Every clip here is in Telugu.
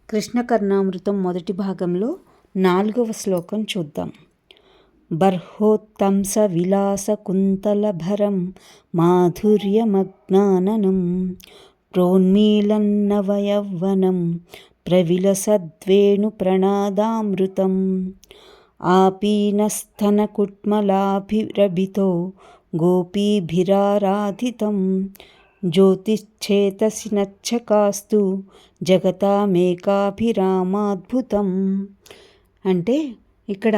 కృష్ణ కర్ణామృతం మొదటి భాగంలో 4వ శ్లోకం చూద్దాం. బర్హోత్తంస విలాస కుంతలభరం మాధుర్యమజ్ఞాననం ప్రోన్మీలన్నవయవ్వనం ప్రవిలసద్వేణు ప్రణాదామృతం ఆపీనస్థనకుట్మలాభిరభితో గోపీభిరారాధితం జ్యోతిశ్చేతసి నచ్చకాస్తు జగతామేకాభిరామాద్భుతం. అంటే ఇక్కడ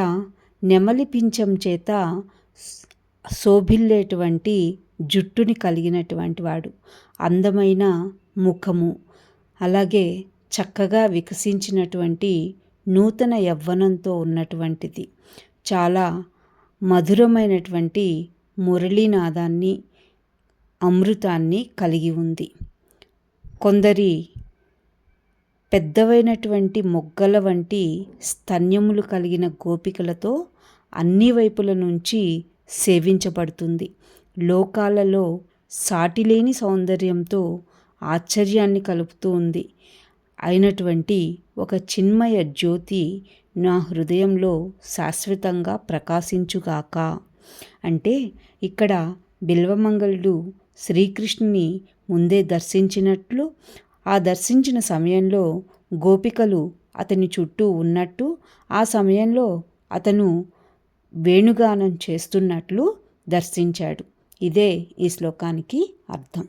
నెమలి పించం చేత శోభిల్లేటువంటి జుట్టుని కలిగినటువంటి వాడు, అందమైన ముఖము, అలాగే చక్కగా వికసించినటువంటి నూతన యవ్వనంతో ఉన్నటువంటిది, చాలా మధురమైనటువంటి మురళీనాదాన్ని, అమృతాన్ని కలిగి ఉంది. కొందరి పెద్దవైనటువంటి మొగ్గల వంటి స్తన్యములు కలిగిన గోపికలతో అన్ని వైపుల నుంచి సేవించబడుతుంది. లోకాలలో సాటిలేని సౌందర్యంతో ఆశ్చర్యాన్ని కలుపుతూ ఉంది అయినటువంటి ఒక చిన్మయ జ్యోతి నా హృదయంలో శాశ్వతంగా ప్రకాశించుగాక. అంటే ఇక్కడ బిల్వమంగళుడు శ్రీకృష్ణుని ముందే దర్శించినట్లు, ఆ దర్శించిన సమయంలో గోపికలు అతని చుట్టూ ఉన్నట్టు, ఆ సమయంలో అతను వేణుగానం చేస్తున్నట్లు దర్శించాడు. ఇదే ఈ శ్లోకానికి అర్థం.